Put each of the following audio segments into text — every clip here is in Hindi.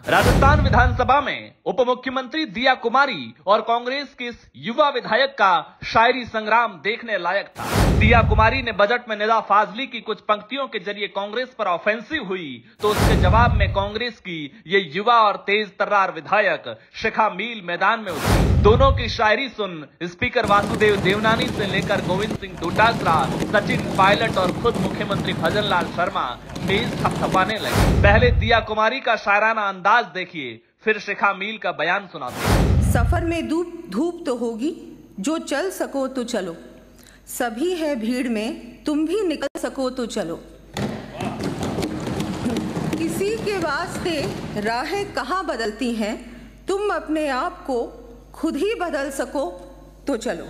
राजस्थान विधानसभा में उप मुख्यमंत्री दिया कुमारी और कांग्रेस के इस युवा विधायक का शायरी संग्राम देखने लायक था। दिया कुमारी ने बजट में निदा फाजली की कुछ पंक्तियों के जरिए कांग्रेस पर ऑफेंसिव हुई, तो उसके जवाब में कांग्रेस की ये युवा और तेज तर्रार विधायक शिखा मील मैदान में उतरी। दोनों की शायरी सुन स्पीकर वासुदेव देवनानी से लेकर गोविंद सिंह डोटासरा, सचिन पायलट और खुद मुख्यमंत्री भजन लाल शर्मा मेज थपथपाने लगे। पहले दिया कुमारी का शायराना अंदाज देखिए, फिर शिखा मील का बयान सुनाते हैं। सफर में धूप तो होगी, जो चल सको तो चलो, सभी है भीड़ में, तुम भी निकल सको तो चलो। किसी के वास्ते राहें कहाँ बदलती हैं, तुम अपने आप को खुद ही बदल सको तो चलो।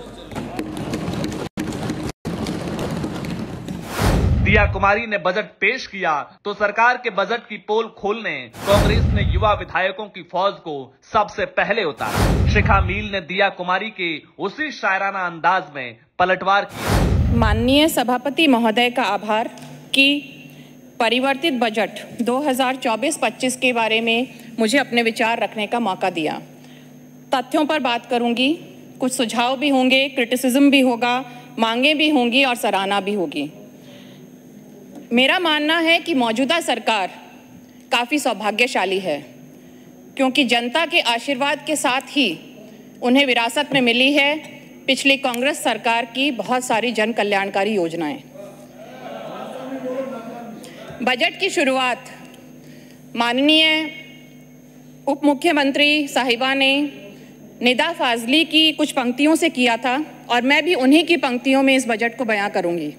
दिया कुमारी ने बजट पेश किया तो सरकार के बजट की पोल खोलने कांग्रेस ने युवा विधायकों की फौज को सबसे पहले उतारा। शिखा मील ने दिया कुमारी के उसी शायराना अंदाज में पलटवार किया। माननीय सभापति महोदय का आभार कि परिवर्तित बजट 2024-25 के बारे में मुझे अपने विचार रखने का मौका दिया। तथ्यों पर बात करूंगी, कुछ सुझाव भी होंगे, क्रिटिसिज्म भी होगा, मांगे भी होंगी और सराहना भी होगी। मेरा मानना है कि मौजूदा सरकार काफ़ी सौभाग्यशाली है, क्योंकि जनता के आशीर्वाद के साथ ही उन्हें विरासत में मिली है पिछली कांग्रेस सरकार की बहुत सारी जन कल्याणकारी योजनाएं। बजट की शुरुआत माननीय उप मुख्यमंत्री साहिबा ने निदा फाजली की कुछ पंक्तियों से किया था और मैं भी उन्हीं की पंक्तियों में इस बजट को बयां करूंगी।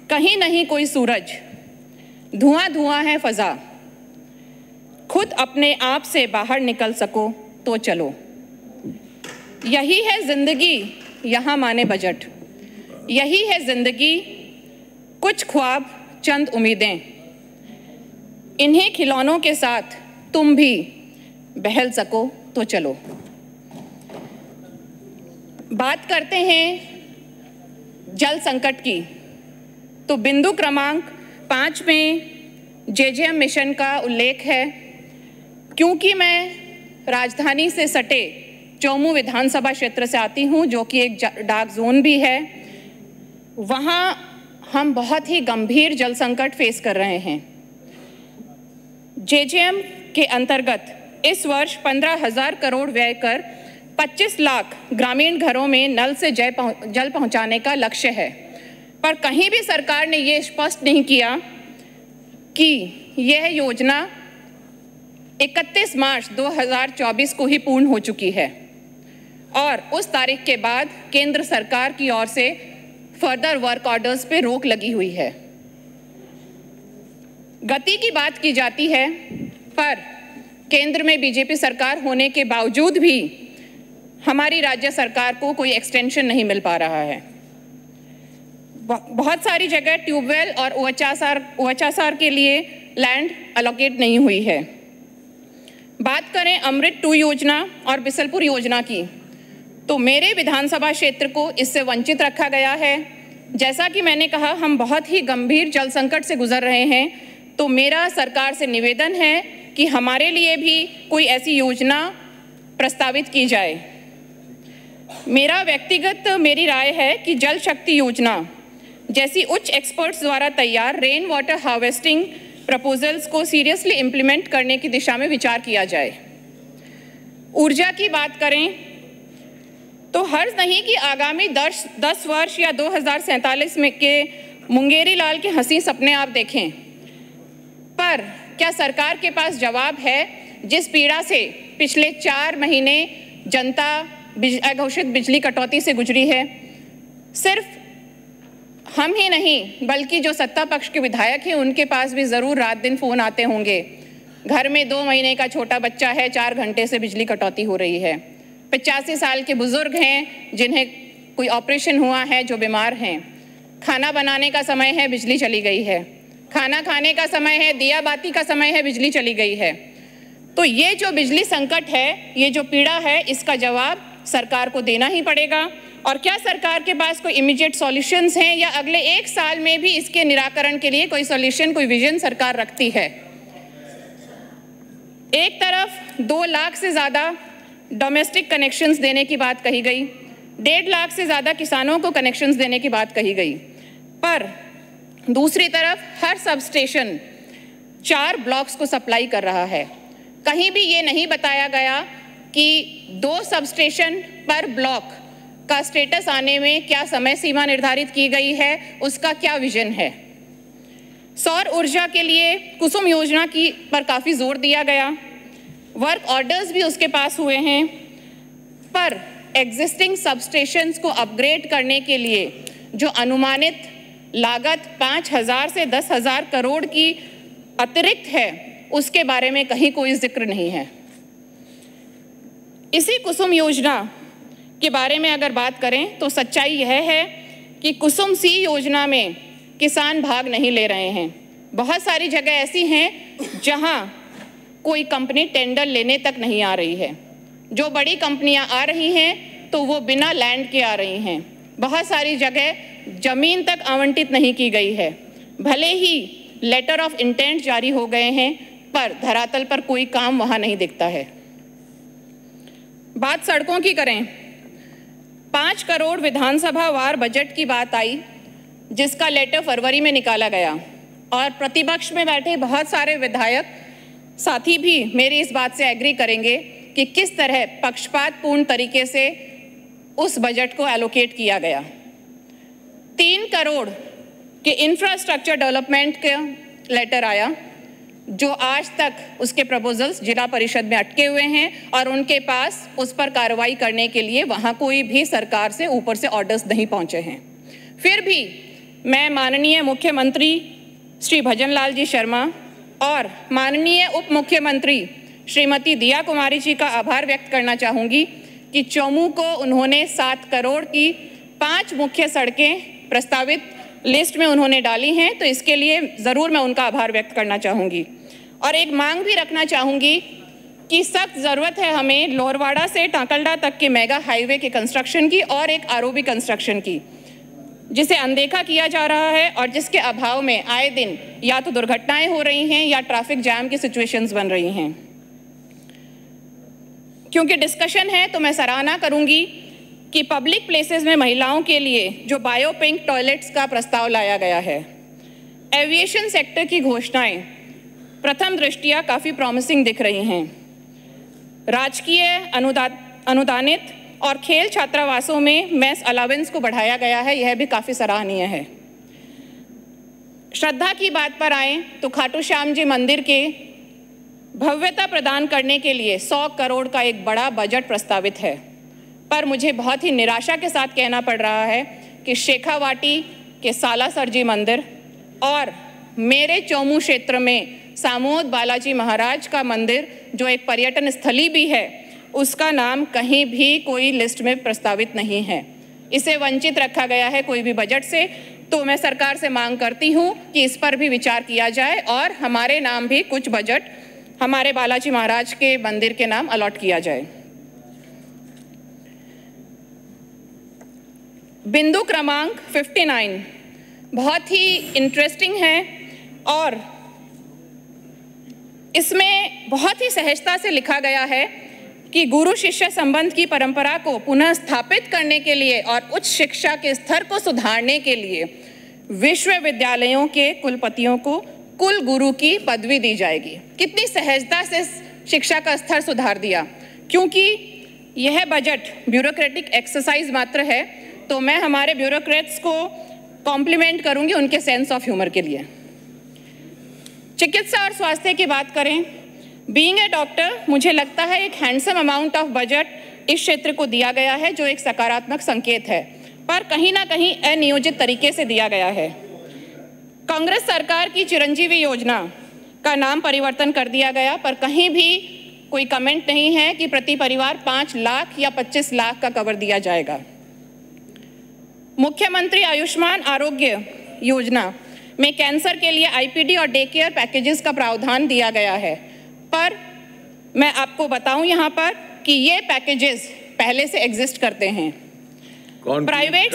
कहीं नहीं कोई सूरज, धुआं धुआं है फजा, खुद अपने आप से बाहर निकल सको तो चलो। यही है जिंदगी, यहाँ माने बजट, यही है जिंदगी, कुछ ख्वाब चंद उम्मीदें, इन्हीं खिलौनों के साथ तुम भी बहल सको तो चलो। बात करते हैं जल संकट की, तो बिंदु क्रमांक 5 में जेजेएम मिशन का उल्लेख है। क्योंकि मैं राजधानी से सटे चौमू विधानसभा क्षेत्र से आती हूँ, जो कि एक डार्क जोन भी है, वहाँ हम बहुत ही गंभीर जल संकट फेस कर रहे हैं। जेजेएम के अंतर्गत इस वर्ष 15,000 करोड़ व्यय कर 25 लाख ग्रामीण घरों में नल से जल पहुँचाने का लक्ष्य है, पर कहीं भी सरकार ने ये स्पष्ट नहीं किया कि यह योजना 31 मार्च 2024 को ही पूर्ण हो चुकी है और उस तारीख के बाद केंद्र सरकार की ओर से फर्दर वर्क ऑर्डर्स पे रोक लगी हुई है। गति की बात की जाती है, पर केंद्र में बीजेपी सरकार होने के बावजूद भी हमारी राज्य सरकार को कोई एक्सटेंशन नहीं मिल पा रहा है। बहुत सारी जगह ट्यूबवेल और ओएचआरआर के लिए लैंड अलोकेट नहीं हुई है। बात करें अमृत 2 योजना और बिसलपुर योजना की, तो मेरे विधानसभा क्षेत्र को इससे वंचित रखा गया है। जैसा कि मैंने कहा, हम बहुत ही गंभीर जल संकट से गुजर रहे हैं, तो मेरा सरकार से निवेदन है कि हमारे लिए भी कोई ऐसी योजना प्रस्तावित की जाए। मेरी राय है कि जल शक्ति योजना जैसी उच्च एक्सपर्ट्स द्वारा तैयार रेन वाटर हार्वेस्टिंग प्रपोजल्स को सीरियसली इम्प्लीमेंट करने की दिशा में विचार किया जाए। ऊर्जा की बात करें तो हर्ज नहीं कि आगामी 10 वर्ष या 2047 में के मुंगेरी लाल के हंसी सपने आप देखें, पर क्या सरकार के पास जवाब है जिस पीड़ा से पिछले 4 महीने जनता अघोषित बिजली कटौती से गुजरी है? सिर्फ हम ही नहीं, बल्कि जो सत्ता पक्ष के विधायक हैं उनके पास भी ज़रूर रात दिन फ़ोन आते होंगे। घर में 2 महीने का छोटा बच्चा है, 4 घंटे से बिजली कटौती हो रही है। 85 साल के बुज़ुर्ग हैं जिन्हें कोई ऑपरेशन हुआ है, जो बीमार हैं। खाना बनाने का समय है, बिजली चली गई है। खाना खाने का समय है, दिया बाती का समय है, बिजली चली गई है। तो ये जो बिजली संकट है, ये जो पीड़ा है, इसका जवाब सरकार को देना ही पड़ेगा। और क्या सरकार के पास कोई इमीडिएट सॉल्यूशंस हैं या अगले 1 साल में भी इसके निराकरण के लिए कोई सॉल्यूशन, कोई विजन सरकार रखती है? एक तरफ 2 लाख से ज़्यादा डोमेस्टिक कनेक्शंस देने की बात कही गई, 1.5 लाख से ज़्यादा किसानों को कनेक्शंस देने की बात कही गई, पर दूसरी तरफ हर सबस्टेशन 4 ब्लॉक्स को सप्लाई कर रहा है। कहीं भी ये नहीं बताया गया कि 2 सबस्टेशन पर ब्लॉक का स्टेटस आने में क्या समय सीमा निर्धारित की गई है, उसका क्या विजन है। सौर ऊर्जा के लिए कुसुम योजना की पर काफ़ी जोर दिया गया, वर्क ऑर्डर्स भी उसके पास हुए हैं, पर एग्जिस्टिंग सबस्टेशंस को अपग्रेड करने के लिए जो अनुमानित लागत 5,000 से 10,000 करोड़ की अतिरिक्त है, उसके बारे में कहीं कोई जिक्र नहीं है। इसी कुसुम योजना के बारे में अगर बात करें तो सच्चाई यह है कि कुसुम सी योजना में किसान भाग नहीं ले रहे हैं। बहुत सारी जगह ऐसी हैं जहां कोई कंपनी टेंडर लेने तक नहीं आ रही है। जो बड़ी कंपनियां आ रही हैं तो वो बिना लैंड के आ रही हैं। बहुत सारी जगह जमीन तक आवंटित नहीं की गई है। भले ही लेटर ऑफ इंटेंट जारी हो गए हैं, पर धरातल पर कोई काम वहां नहीं दिखता है। बात सड़कों की करें, 5 करोड़ विधानसभा वार बजट की बात आई, जिसका लेटर फरवरी में निकाला गया, और प्रतिपक्ष में बैठे बहुत सारे विधायक साथी भी मेरी इस बात से एग्री करेंगे कि किस तरह पक्षपातपूर्ण तरीके से उस बजट को एलोकेट किया गया। 3 करोड़ के इंफ्रास्ट्रक्चर डेवलपमेंट का लेटर आया, जो आज तक उसके प्रपोजल्स जिला परिषद में अटके हुए हैं और उनके पास उस पर कार्रवाई करने के लिए वहां कोई भी सरकार से ऊपर से ऑर्डर्स नहीं पहुंचे हैं। फिर भी मैं माननीय मुख्यमंत्री श्री भजन लाल जी शर्मा और माननीय उप मुख्यमंत्री श्रीमती दिया कुमारी जी का आभार व्यक्त करना चाहूँगी कि चौमू को उन्होंने 7 करोड़ की 5 मुख्य सड़कें प्रस्तावित लिस्ट में उन्होंने डाली हैं, तो इसके लिए ज़रूर मैं उनका आभार व्यक्त करना चाहूँगी। और एक मांग भी रखना चाहूँगी कि सख्त ज़रूरत है हमें लोहरवाड़ा से टाकलडा तक के मेगा हाईवे के कंस्ट्रक्शन की और एक आरओबी कंस्ट्रक्शन की, जिसे अनदेखा किया जा रहा है और जिसके अभाव में आए दिन या तो दुर्घटनाएं हो रही हैं या ट्रैफिक जैम की सिचुएशंस बन रही हैं। क्योंकि डिस्कशन है तो मैं सराहना करूंगी कि पब्लिक प्लेसेस में महिलाओं के लिए जो बायो पिंक टॉयलेट्स का प्रस्ताव लाया गया है। एविएशन सेक्टर की घोषणाएं प्रथम दृष्टिया काफ़ी प्रॉमिसिंग दिख रही हैं। राजकीय अनुदानित और खेल छात्रावासों में मेस अलावेंस को बढ़ाया गया है, यह भी काफ़ी सराहनीय है। श्रद्धा की बात पर आएँ तो खाटू श्याम जी मंदिर के भव्यता प्रदान करने के लिए 100 करोड़ का एक बड़ा बजट प्रस्तावित है, पर मुझे बहुत ही निराशा के साथ कहना पड़ रहा है कि शेखावाटी के सालासर जी मंदिर और मेरे चौमू क्षेत्र में सामोद बालाजी महाराज का मंदिर, जो एक पर्यटन स्थली भी है, उसका नाम कहीं भी कोई लिस्ट में प्रस्तावित नहीं है। इसे वंचित रखा गया है कोई भी बजट से। तो मैं सरकार से मांग करती हूँ कि इस पर भी विचार किया जाए और हमारे नाम भी कुछ बजट हमारे बालाजी महाराज के मंदिर के नाम अलॉट किया जाए। बिंदु क्रमांक 59 बहुत ही इंटरेस्टिंग है और इसमें बहुत ही सहजता से लिखा गया है कि गुरु शिष्य संबंध की परंपरा को पुनः स्थापित करने के लिए और उच्च शिक्षा के स्तर को सुधारने के लिए विश्वविद्यालयों के कुलपतियों को कुल गुरु की पदवी दी जाएगी। कितनी सहजता से शिक्षा का स्तर सुधार दिया। क्योंकि यह बजट ब्यूरोक्रेटिक एक्सरसाइज मात्र है, तो मैं हमारे ब्यूरोक्रेट्स को कॉम्प्लीमेंट करूंगी उनके सेंस ऑफ ह्यूमर के लिए। चिकित्सा और स्वास्थ्य की बात करें, बीइंग ए डॉक्टर मुझे लगता है एक हैंडसम अमाउंट ऑफ बजट इस क्षेत्र को दिया गया है, जो एक सकारात्मक संकेत है, पर कहीं ना कहीं अनियोजित तरीके से दिया गया है। कांग्रेस सरकार की चिरंजीवी योजना का नाम परिवर्तन कर दिया गया, पर कहीं भी कोई कमेंट नहीं है कि प्रति परिवार 5 लाख या 25 लाख का कवर दिया जाएगा। मुख्यमंत्री आयुष्मान आरोग्य योजना में कैंसर के लिए आईपीडी और डे केयर पैकेजेस का प्रावधान दिया गया है, पर मैं आपको बताऊं यहाँ पर कि ये पैकेजेस पहले से एग्जिस्ट करते हैं। प्राइवेट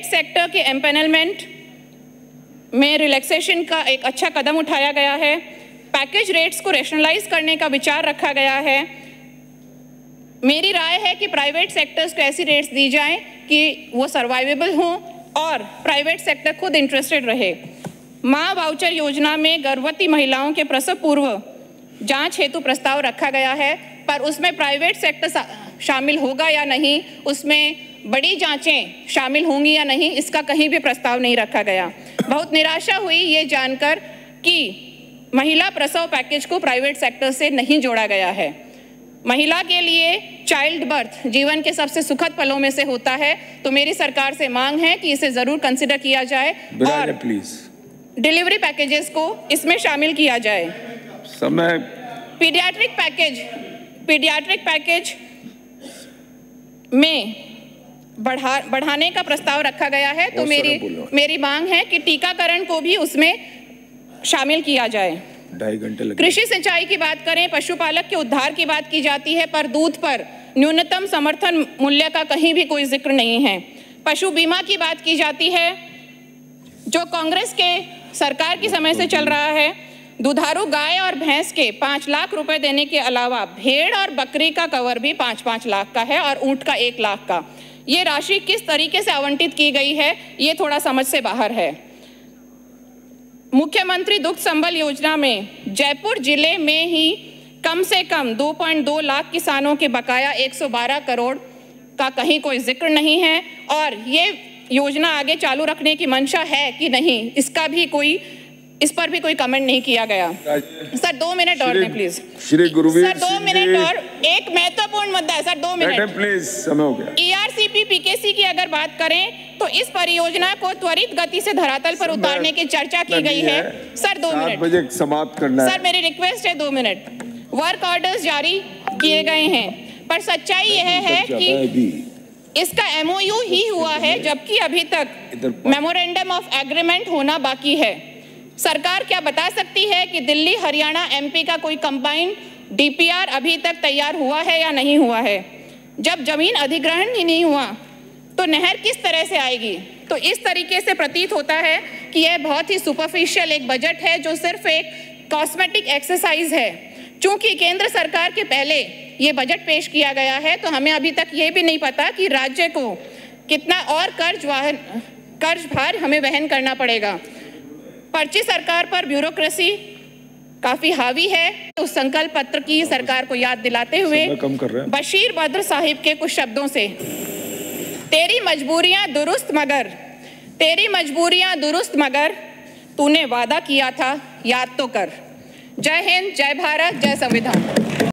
सेक्टर के एम्पैनलमेंट में रिलैक्सेशन का एक अच्छा कदम उठाया गया है। पैकेज रेट्स को रैशनलाइज करने का विचार रखा गया है। मेरी राय है कि प्राइवेट सेक्टर्स को ऐसी रेट्स दी जाएं कि वो सर्वाइवेबल हों और प्राइवेट सेक्टर खुद इंटरेस्टेड रहे। माँ वाउचर योजना में गर्भवती महिलाओं के प्रसव पूर्व जांच हेतु प्रस्ताव रखा गया है, पर उसमें प्राइवेट सेक्टर शामिल होगा या नहीं, उसमें बड़ी जांचें शामिल होंगी या नहीं, इसका कहीं भी प्रस्ताव नहीं रखा गया। बहुत निराशा हुई ये जानकर कि महिला प्रसव पैकेज को प्राइवेट सेक्टर से नहीं जोड़ा गया है। महिला के लिए चाइल्ड बर्थ जीवन के सबसे सुखद पलों में से होता है, तो मेरी सरकार से मांग है कि इसे जरूर कंसिडर किया जाए और डिलीवरी पैकेजेस को इसमें शामिल किया जाए। समय पीडियाट्रिक पैकेज में बढ़ाने का प्रस्ताव रखा गया है, तो मेरी मांग है कि टीकाकरण को भी उसमें शामिल किया जाए। 2.5 घंटे लगे। कृषि सिंचाई की बात करें, पशुपालक के उद्धार की बात की जाती है, पर दूध पर न्यूनतम समर्थन मूल्य का कहीं भी कोई जिक्र नहीं है। पशु बीमा की बात की जाती है, जो कांग्रेस के सरकार की समय से चल रहा है। दुधारू गाय और भैंस के 5 लाख रुपए देने के अलावा भेड़ और बकरी का कवर भी 5-5 लाख का है और ऊंट का 1 लाख का। ये राशि किस तरीके से आवंटित की गई है, ये थोड़ा समझ से बाहर है। मुख्यमंत्री दुग्ध संबल योजना में जयपुर जिले में ही कम से कम 2.2 लाख किसानों के बकाया 112 करोड़ का कहीं कोई जिक्र नहीं है, और ये योजना आगे चालू रखने की मंशा है कि नहीं, इस पर भी कोई कमेंट नहीं किया गया। सर 2 मिनट और दें please. Shri Gurveer sir 2 minute और, एक महत्वपूर्ण मुद्दा है सर, 2 मिनट प्लीज, समय हो गया। ERCP PKC की अगर बात करें तो इस परियोजना को त्वरित गति से धरातल पर उतारने की चर्चा की गई है। सर 2 मिनट, 7 बजे समाप्त करना है। सर मेरी रिक्वेस्ट है 2 मिनट। वर्क ऑर्डर्स जारी किए गए हैं, पर सच्चाई यह है कि इसका MOU ही हुआ है, जबकि अभी तक मेमोरेंडम ऑफ एग्रीमेंट होना बाकी है। सरकार क्या बता सकती है कि दिल्ली, हरियाणा, MP का कोई कंबाइंड DPR अभी तक तैयार हुआ है या नहीं हुआ है? जब जमीन अधिग्रहण ही नहीं हुआ तो नहर किस तरह से आएगी? तो इस तरीके से प्रतीत होता है कि यह बहुत ही सुपरफिशियल एक बजट है, जो सिर्फ एक कॉस्मेटिक एक्सरसाइज है। चूंकि केंद्र सरकार के पहले ये बजट पेश किया गया है, तो हमें अभी तक ये भी नहीं पता कि राज्य को कितना और कर्ज भार हमें वहन करना पड़ेगा। पर्ची सरकार पर ब्यूरोक्रेसी काफी हावी है। तो संकल्प पत्र की सरकार को याद दिलाते हुए बशीर बद्र साहिब के कुछ शब्दों से, तेरी मजबूरियां दुरुस्त मगर तूने वादा किया था याद तो कर। जय हिंद, जय भारत, जय संविधान।